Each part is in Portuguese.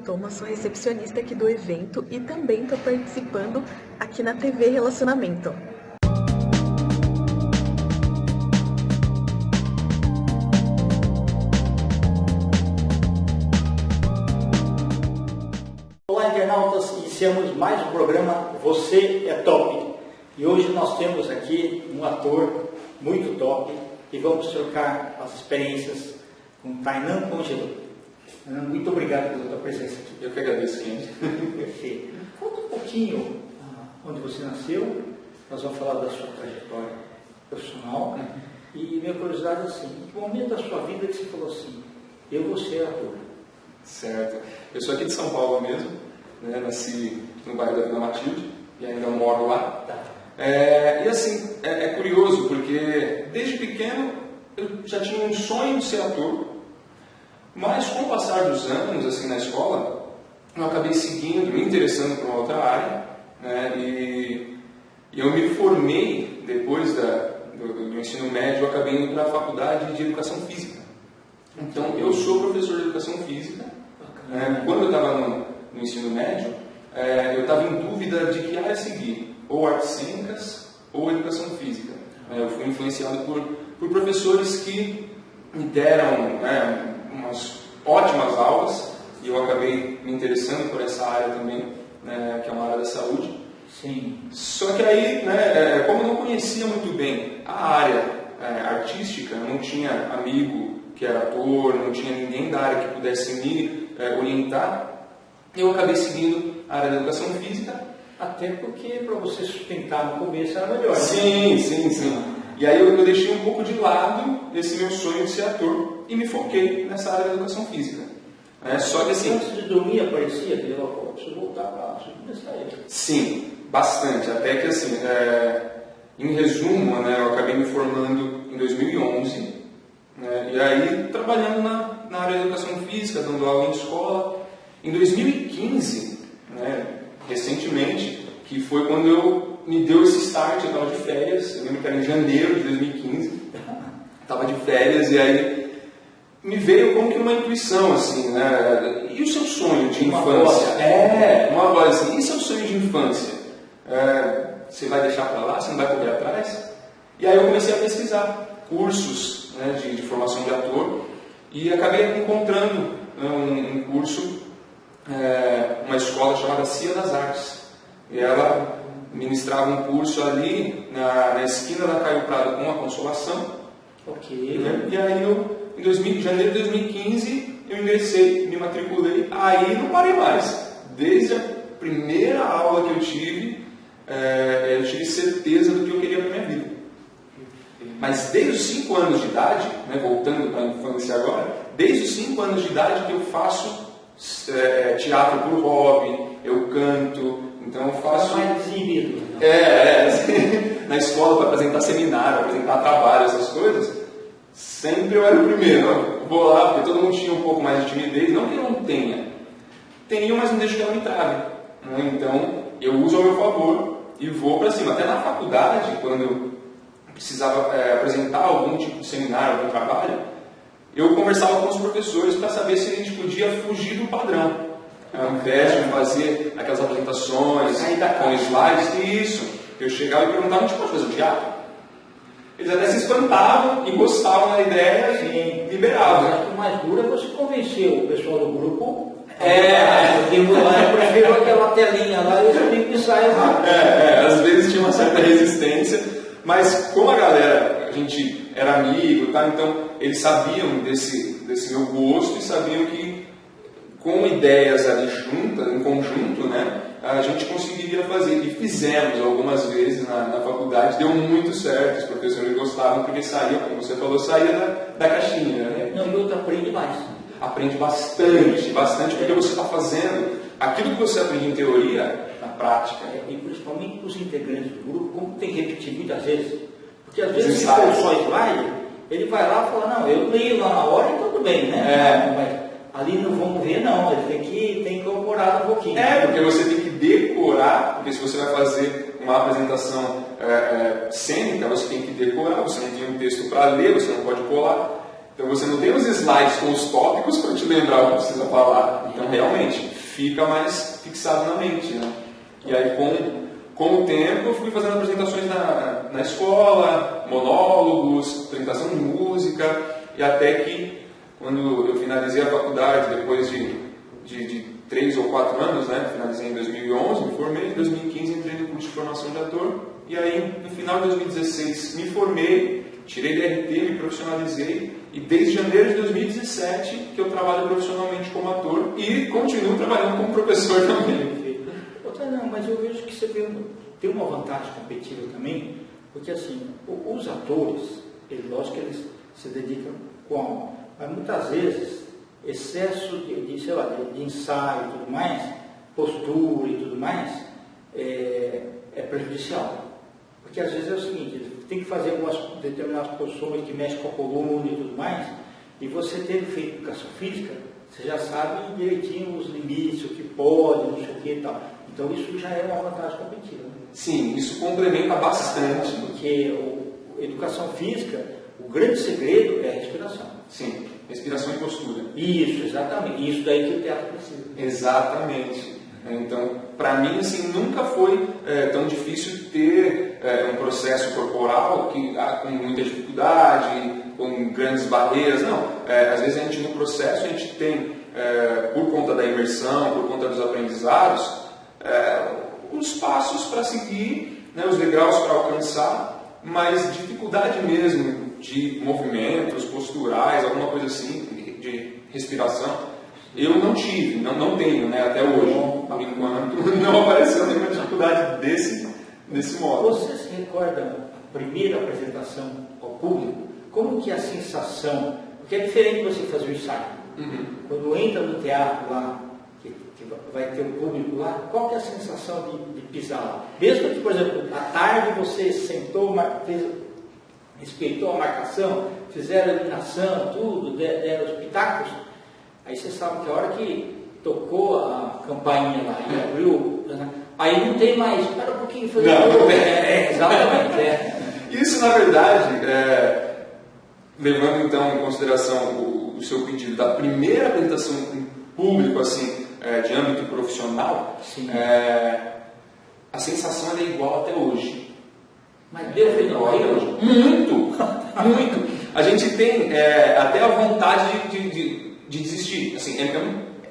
Thomas, sou recepcionista aqui do evento e também estou participando aqui na TV Relacionamento. Olá, internautas, iniciamos mais um programa Você é Top. E hoje nós temos aqui um ator muito top e vamos trocar as experiências com Tainan Congelo. Muito obrigado pela tua presença aqui. Eu que agradeço, Kendi. Perfeito. Conta um pouquinho onde você nasceu, nós vamos falar da sua trajetória profissional. E minha curiosidade é assim, em que momento da sua vida que você falou assim, eu vou ser ator? Certo. Eu sou aqui de São Paulo mesmo, né? Nasci no bairro da Vila Matilde e ainda moro lá. Tá. E assim, é curioso porque desde pequeno eu já tinha um sonho de ser ator, mas com o passar dos anos assim, na escola, eu acabei seguindo, me interessando por uma outra área, né? E eu me formei depois do ensino médio, eu acabei indo para a faculdade de Educação Física. Então, eu sou professor de Educação Física. Quando eu estava no ensino médio, eu estava em dúvida de que área seguir, ou artes cênicas ou Educação Física. Eu fui influenciado por professores que me deram umas ótimas aulas e eu acabei me interessando por essa área também, que é uma área da saúde. Sim. Só que aí, como eu não conhecia muito bem a área artística, eu não tinha amigo que era ator, não tinha ninguém da área que pudesse me orientar, eu acabei seguindo a área da Educação Física. Até porque para você sustentar no começo era melhor. Sim, sim, sim. E aí eu deixei um pouco de lado esse meu sonho de ser ator e me foquei nessa área da Educação Física. Só que assim... Antes de dormir aparecia aquele local, preciso voltar para começar aí. Sim, bastante. Até que assim, em resumo, eu acabei me formando em 2011, e aí trabalhando na área da Educação Física, dando aula em escola. Em 2015, recentemente, que foi quando eu me deu esse start, eu estava de férias, eu lembro que era em janeiro de 2015, estava de férias e aí me veio como que uma intuição, assim, e o seu sonho de infância? Uma voz assim, e seu sonho de infância? Você vai deixar para lá, você não vai correr atrás? E aí eu comecei a pesquisar cursos de formação de ator e acabei encontrando um curso, uma escola chamada CIA das Artes. E ela ministrava um curso ali na esquina da Caio Prado com a Consolação. Ok. E aí em janeiro de 2015 eu ingressei, me matriculei, aí não parei mais. Desde a primeira aula que eu tive certeza do que eu queria para minha vida. Mas desde os 5 anos de idade, voltando para a infância agora, desde os 5 anos de idade que eu faço teatro por hobby, eu canto, então eu faço... mais desinhibido. Na escola para apresentar seminário, apresentar trabalho, essas coisas, sempre eu era o primeiro. Eu vou lá, porque todo mundo tinha um pouco mais de timidez, não que eu não tenha. Tenho, mas não deixo que ela me trave. Então, eu uso ao meu favor e vou para cima. Até na faculdade, quando eu precisava apresentar algum tipo de seminário, algum trabalho, eu conversava com os professores para saber se a gente podia fugir do padrão. Ao invés de fazer aquelas apresentações com slides, isso, eu chegava e perguntava, a gente pode fazer um teatro? Eles até se espantavam e gostavam da ideia e liberavam. Acho que o mais duro é você convencer o pessoal do grupo. Eu prefiro aquela telinha lá e eu tenho que sair rápido. Às vezes tinha uma certa resistência, mas como a galera, a gente era amigo, então eles sabiam desse meu gosto e sabiam que com ideias ali juntas, em conjunto, a gente conseguiria fazer. E fizemos algumas vezes na faculdade, deu muito certo, os professores gostavam porque saía, como você falou, saía da caixinha. Não, e outro aprende mais. Aprende bastante, porque você está fazendo aquilo que você aprende em teoria, na prática. E principalmente para os integrantes do grupo, como tem repetido muitas vezes. Porque às vezes se for só slide, ele vai lá e fala, não, eu leio lá na hora e tudo bem, mas ali não vamos ver não, ele tem que incorporar um pouquinho. Porque você tem que decorar, porque se você vai fazer uma apresentação cênica, você tem que decorar, você não tem um texto para ler, você não pode colar. Então você não tem os slides com os tópicos para te lembrar o que precisa falar. Então realmente fica mais fixado na mente, né? E aí com o tempo eu fui fazendo apresentações na escola, monólogos, apresentação de música, e até que quando eu finalizei a faculdade, depois de 3 ou 4 anos, né? Finalizei em 2011, me formei, em 2015 entrei no curso de formação de ator, e aí no final de 2016 me formei, tirei DRT, me profissionalizei, e desde janeiro de 2017 que eu trabalho profissionalmente como ator e continuo trabalhando como professor também. Não, mas eu vejo que você tem uma vantagem competitiva também, porque assim, os atores, lógico que eles se dedicam como, mas muitas vezes excesso sei lá, de ensaio e tudo mais, postura e tudo mais, é prejudicial. Porque às vezes é o seguinte, tem que fazer algumas determinadas posições que mexem com a coluna e tudo mais, e você tendo feito educação física, você já sabe direitinho os limites, o que pode, não sei o que e tal. Então isso já é uma vantagem competitiva. Né? Sim, isso complementa bastante. Porque educação física, o grande segredo é a respiração. Sim, respiração e postura. Isso, exatamente. Isso daí que o teatro precisa. Exatamente. Então, para mim, assim, nunca foi tão difícil ter um processo corporal que com muita dificuldade, com grandes barreiras. Não, às vezes a gente no processo a gente tem, por conta da imersão, por conta dos aprendizados, os passos para seguir, né, os degraus para alcançar, mas dificuldade mesmo de movimentos posturais, alguma coisa assim, de respiração, eu não tive, não tenho, né, até hoje, por enquanto, não apareceu nenhuma dificuldade desse modo. Você se recorda a primeira apresentação ao público? Como que é a sensação? Porque é diferente você fazer o ensaio. Uhum. Quando entra no teatro lá, que vai ter o público lá, qual que é a sensação de pisar lá? Mesmo que, por exemplo, à tarde você sentou, respeitou a marcação, fizeram a eliminação, tudo, deram os pitacos, aí você sabe que a hora que tocou a campainha lá e abriu, aí não tem mais, espera um pouquinho, foi exatamente. Isso, na verdade, levando então em consideração o seu pedido da primeira apresentação em público, assim, de âmbito profissional, a sensação é igual até hoje. Mas Deus igual até hoje. Muito. A gente tem até a vontade de desistir. Assim,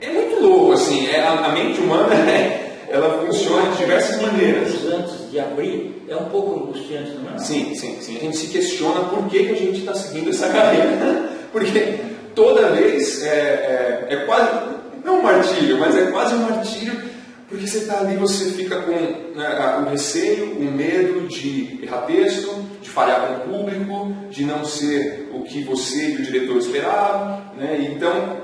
é muito louco, assim, a mente humana ela funciona de diversas maneiras. Antes de abrir, é um pouco angustiante, não é? Sim. A gente se questiona por que a gente está seguindo essa carreira. Porque toda vez é quase, não um martírio, mas é quase um martírio, porque você está ali, você fica com o receio, o medo de errar texto, de falhar com o público, de não ser o que você e o diretor esperavam, né? Então,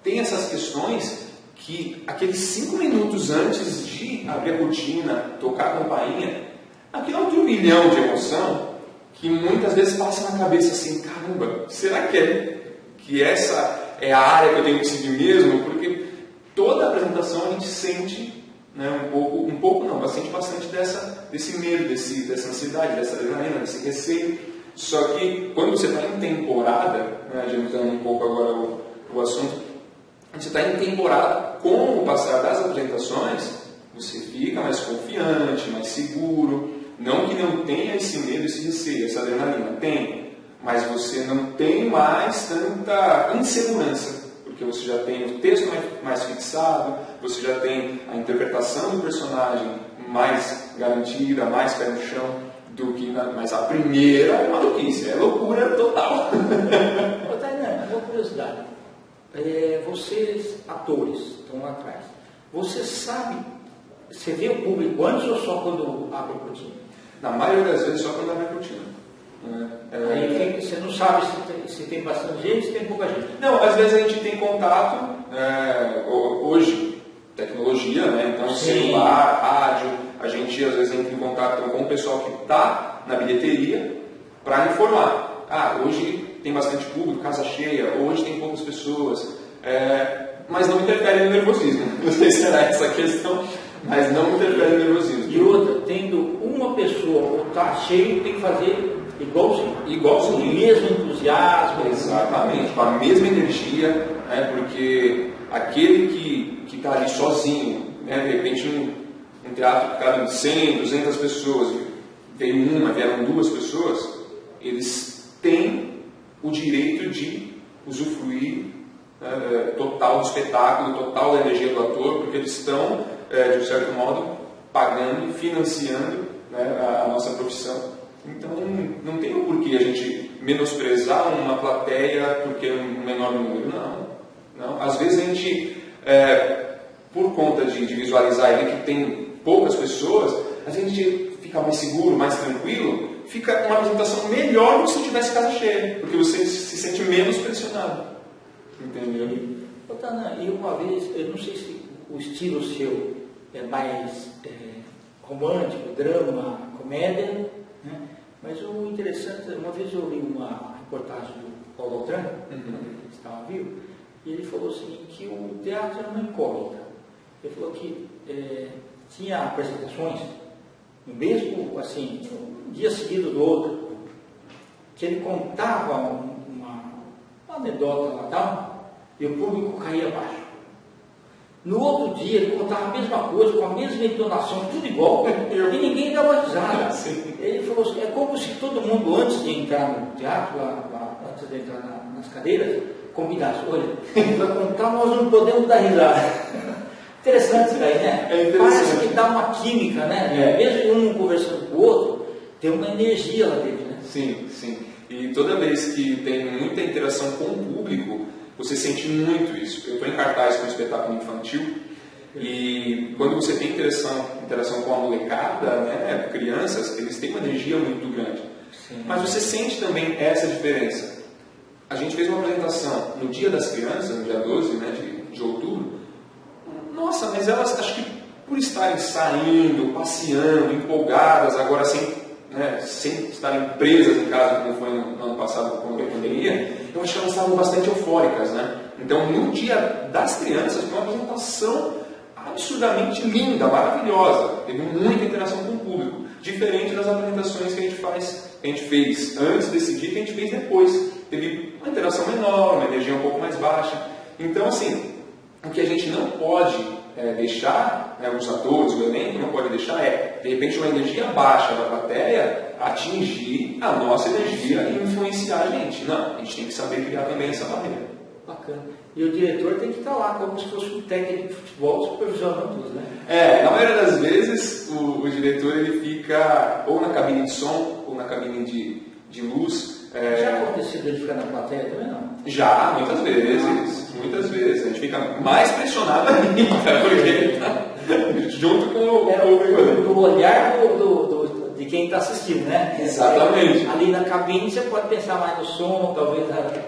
tem essas questões que aqueles 5 minutos antes de abrir a cortina, tocar a campainha, aquilo é um turbilhão de emoção que muitas vezes passa na cabeça assim, caramba, será que essa é a área que eu tenho que seguir mesmo? Porque toda a apresentação a gente sente, né, um pouco não, mas sente bastante desse medo, dessa ansiedade, dessa adrenalina, desse receio. Só que quando você está em temporada, né, adiantando um pouco agora o assunto, você está em temporada, com o passar das apresentações, você fica mais confiante, mais seguro. Não que não tenha esse medo, esse receio, essa adrenalina, tem, mas você não tem mais tanta insegurança, porque você já tem o texto mais fixado, você já tem a interpretação do personagem mais garantida, mais pé no chão, mas a primeira é maluquice, é loucura total. Tainá, uma curiosidade. Vocês, atores, estão lá atrás, você sabe, você vê o público antes ou só quando abre a cortina? Na maioria das vezes só quando abre a cortina. Aí você não sabe se tem bastante gente, se tem pouca gente. Não, às vezes a gente tem contato, hoje, tecnologia, né? Então celular, rádio, a gente às vezes entra em contato com o pessoal que está na bilheteria para informar. Hoje tem bastante público, casa cheia, hoje tem poucas pessoas, mas não interfere no nervosismo. Não sei se era essa a questão, mas não interfere no nervosismo. E outra, tendo uma pessoa ou está cheio, tem que fazer igualzinho. Igualzinho. Com o mesmo entusiasmo. Exatamente, com a mesma energia, né? Porque aquele que está ali sozinho, né? De repente um teatro que cabe 100, 200 pessoas, vieram 2 pessoas, eles têm o direito de usufruir total do espetáculo, total da energia do ator, porque eles estão, de um certo modo, pagando e financiando, né, a nossa profissão. Então, não tem o porquê a gente menosprezar uma plateia porque é um menor número. Não. Às vezes a gente, por conta de visualizar e ver que tem poucas pessoas, às vezes a gente fica mais seguro, mais tranquilo, fica uma apresentação melhor do que se tivesse casa cheia, porque você se sente menos pressionado. Entendeu? Tana, e uma vez, eu não sei se o estilo seu é mais romântico, drama, comédia, né? Mas o interessante, uma vez eu li uma reportagem do Paulo Altran, que estava vivo, e ele falou assim, que o teatro era uma incógnita. Ele falou que tinha apresentações, mesmo assim, um dia seguido do outro, que ele contava uma anedota lá, tal, e o público caía abaixo. No outro dia ele contava a mesma coisa, com a mesma entonação, tudo igual, e ninguém dava risada. Ele falou assim, é como se todo mundo, antes de entrar no teatro, antes de entrar nas cadeiras, combinasse, olha, ele vai contar, nós não podemos dar risada. Interessante isso daí, né? Parece que dá uma química, né? Mesmo um conversando com o outro, tem uma energia lá dentro, né? Sim. E toda vez que tem muita interação com o público, você sente muito isso. Eu estou em cartaz com um espetáculo infantil e quando você tem interação com a molecada, né, crianças, eles têm uma energia muito grande. Sim. Mas você sente também essa diferença. A gente fez uma apresentação no Dia das Crianças, no dia 12, né, de outubro. Nossa, mas elas, acho que por estarem saindo, passeando, empolgadas, agora sem estarem presas em casa, como foi no ano passado com a pandemia, eu acho que elas estavam bastante eufóricas, né? Então, no Dia das Crianças, foi uma apresentação absurdamente linda, maravilhosa. Teve muita interação com o público, diferente das apresentações que a gente fez antes desse dia e que a gente fez depois. Teve uma interação menor, uma energia um pouco mais baixa. Então, assim, o que a gente não pode deixar, né, os atores, o elenco não pode deixar de repente, uma energia baixa da plateia atingir a nossa energia e influenciar a gente. Não, a gente tem que saber criar também essa barreira. Bacana. E o diretor tem que estar lá como se fosse um técnico de futebol supervisionando tudo, né? Na maioria das vezes, o diretor ele fica ou na cabine de som ou na cabine de luz. Já aconteceu de ele ficar na plateia também, não? Já, muitas vezes. A gente fica mais pressionado ainda, porque ele está junto com o olhar de quem está assistindo, né? Exatamente. Ali na cabine você pode pensar mais no som, talvez. Porque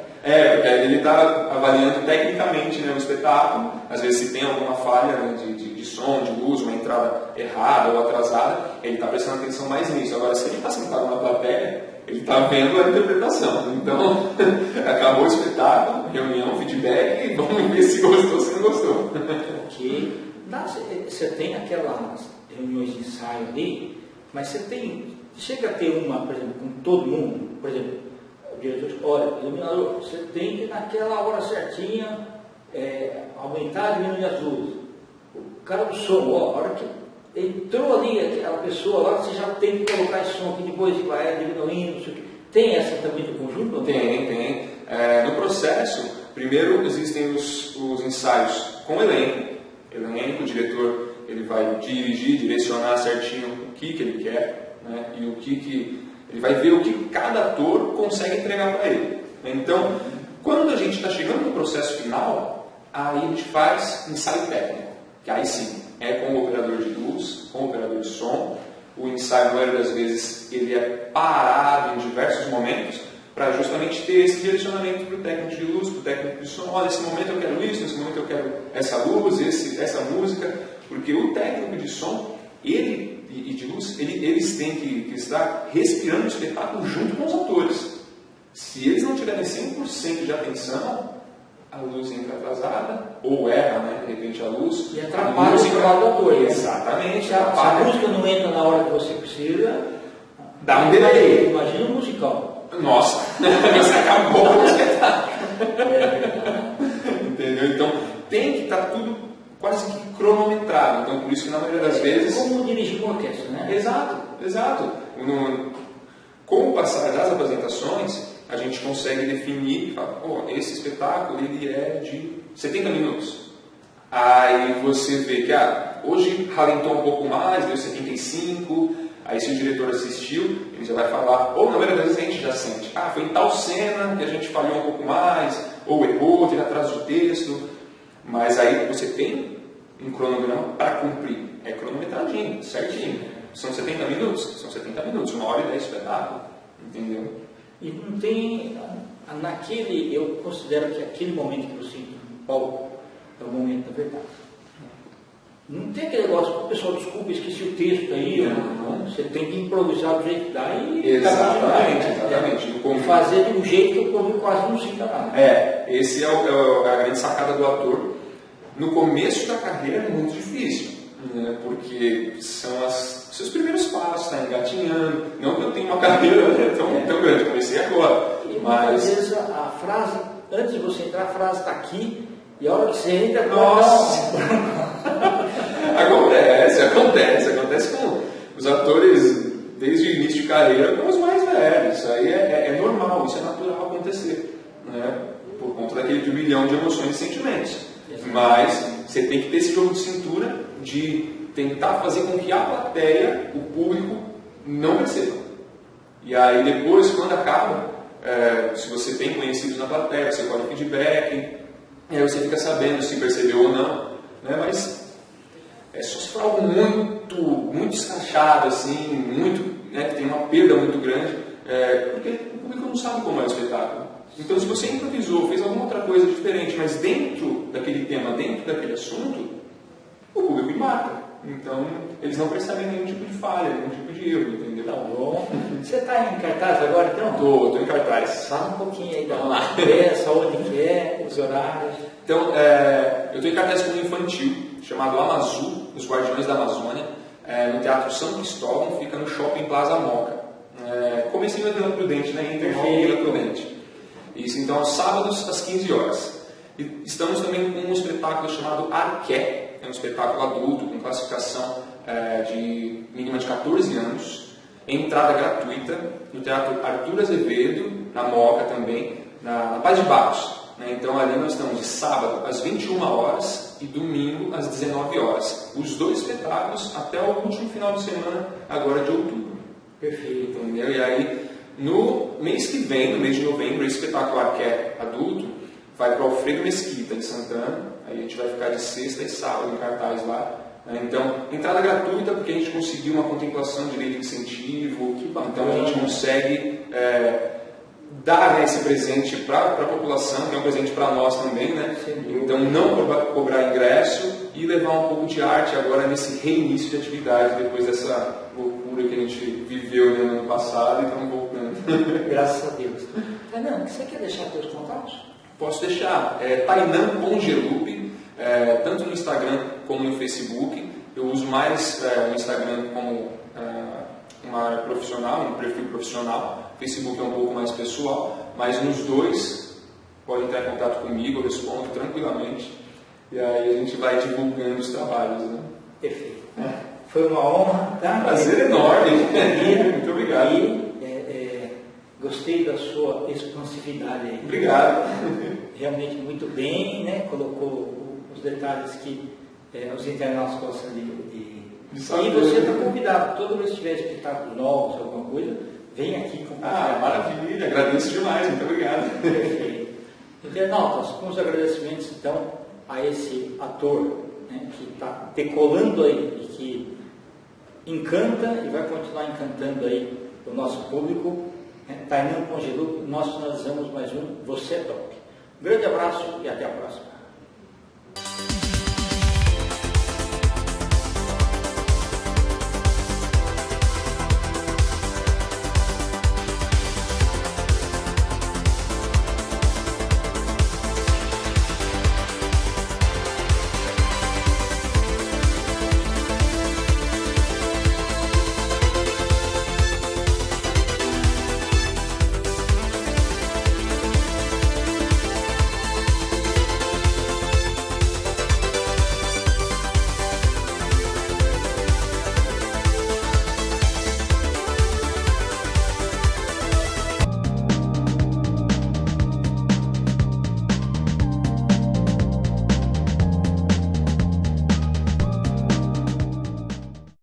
ele está avaliando tecnicamente, né, o espetáculo. Às vezes, se tem alguma falha, né, de som, de luz, uma entrada errada ou atrasada, ele está prestando atenção mais nisso. Agora, se ele está sentado na plateia, ele está vendo a interpretação. Então, acabou o espetáculo, reunião, feedback, e vamos ver se gostou ou se não gostou. Ok. Você tem aquelas reuniões de ensaio ali, mas chega a ter uma, por exemplo, com todo mundo, por exemplo, o diretor diz, olha, iluminador, você tem que naquela hora certinha aumentar e diminuir as luzes. O cara do som, a hora que entrou ali aquela pessoa lá, você já tem que colocar esse som aqui, depois vai diminuindo, não sei o quê. Tem essa também do conjunto? Tem. No processo, primeiro existem os ensaios com o elenco. O diretor ele vai dirigir, direcionar certinho o que ele quer, né? E o que ele vai ver o que cada ator consegue entregar para ele. Então, quando a gente está chegando no processo final, aí a gente faz ensaio técnico, que aí sim é com o operador de luz, com o operador de som. O ensaio, na maioria das vezes, ele é parado em diversos momentos para justamente ter esse direcionamento para o técnico de luz, para o técnico de som. Olha, nesse momento eu quero isso, nesse momento eu quero essa luz, essa música, porque o técnico de som e de luz, eles têm que estar respirando o espetáculo junto com os atores. Se eles não tiverem 100% de atenção, a luz entra atrasada, ou erra, né, de repente a luz. E atrapalha o lado do ator. Exatamente. Se a música não entra na hora que você precisa, dá um delay. Imagina um musical. Nossa, você acabou com o espetáculo. Entendeu? Então tem que estar tudo quase que cronometrado. Então por isso que na maioria das vezes... Como dirigir uma orquestra, né? Exato, exato. Com o passar das apresentações, a gente consegue definir, esse espetáculo ele é de 70 minutos. Aí você vê que hoje ralentou um pouco mais, deu 75, aí se o diretor assistiu, ele já vai falar, ou na maioria das vezes a gente já sente, foi em tal cena que a gente falhou um pouco mais, ou errou, teve atraso de texto, mas aí você tem um cronograma para cumprir, é cronometradinho, certinho. São 70 minutos? São 70 minutos, 1h10 espetáculo, entendeu? E não tem, eu considero que aquele momento que você entra no palco é o momento da verdade. Não tem aquele negócio, pessoal, desculpa, esqueci o texto aí, você tem que improvisar do jeito que dá e... Exatamente. Fazer de um jeito que o público quase não sinta nada. Esse é a grande sacada do ator. No começo da carreira é muito difícil, né? Porque são seus primeiros passos, está engatinhando. Não que eu tenha uma carreira tão grande, comecei agora. E muitas vezes a frase, antes de você entrar, a frase está aqui, e a hora que você entra... Nossa! Acontece com os atores desde o início de carreira com os mais velhos. Isso aí é normal, isso é natural acontecer, né? Por conta daquele turbilhão de emoções e sentimentos. Mas você tem que ter esse jogo de cintura de tentar fazer com que a plateia, o público, não perceba. E aí depois, quando acaba, se você tem conhecidos na plateia, você pode feedback, e aí você fica sabendo se percebeu ou não, né? Mas só se for algo muito escrachado, assim, que tem uma perda muito grande, porque o público não sabe como é o espetáculo. Então, se você improvisou, fez alguma outra coisa diferente, mas dentro daquele tema, dentro daquele assunto, o público embarca. Então, eles não percebem nenhum tipo de falha, nenhum tipo de erro, entendeu? Tá bom. Você está em cartaz agora, então? Estou em cartaz. Fala um pouquinho aí da peça, onde que é, os horários. Então, eu estou em cartaz com um infantil, chamado Amazu, Os Guardiões da Amazônia, no Teatro São Cristóvão, fica no Shopping Plaza Moca. Comecei na Vila Prudente, né? Interval Vila Prudente. Isso, então, aos sábados, às 15 horas. E estamos também com um espetáculo chamado Arqué, é um espetáculo adulto, com classificação de mínima de 14 anos, entrada gratuita, no Teatro Arthur Azevedo, na Moca também, na Paz de Barros. Então, ali nós estamos de sábado às 21 horas e domingo às 19 horas. Os dois espetáculos até o último final de semana, agora de outubro. Perfeito. Entendeu? E aí, no mês que vem, no mês de novembro, esse espetáculo Arqué adulto vai para o Alfredo Mesquita, de Santana. Aí a gente vai ficar de sexta e sábado em cartaz lá. Então, entrada gratuita, porque a gente conseguiu uma contemplação de lei de incentivo. Então, a gente consegue dar esse presente para a população, que é um presente para nós também, né? Então, não cobrar ingresso e levar um pouco de arte agora nesse reinício de atividade, depois dessa loucura que a gente viveu no ano passado e estamos voltando. Graças a Deus. Tainan, você quer deixar seus contatos? Posso deixar. Tainan Pongelupi, tanto no Instagram como no Facebook. Eu uso mais o Instagram como uma área profissional, um perfil profissional. O Facebook é um pouco mais pessoal, mas nos dois pode entrar em contato comigo, eu respondo tranquilamente. E aí a gente vai divulgando os trabalhos. Né? Perfeito. Foi uma honra, tá? Prazer enorme. Muito obrigado. E gostei da sua expansividade aí. Obrigado. Realmente muito bem, né? Colocou os detalhes que os internautas gostam de e você está convidado, toda vez que tiver espetáculos novos, alguma coisa, vem aqui compartilhar. Maravilha, agradeço demais, muito obrigado. Perfeito. Internautas, com os agradecimentos então a esse ator, né, que está decolando aí e que encanta e vai continuar encantando aí o nosso público, né? Tainan Pongelupi, nós finalizamos mais um Você é Top. Um grande abraço e até a próxima.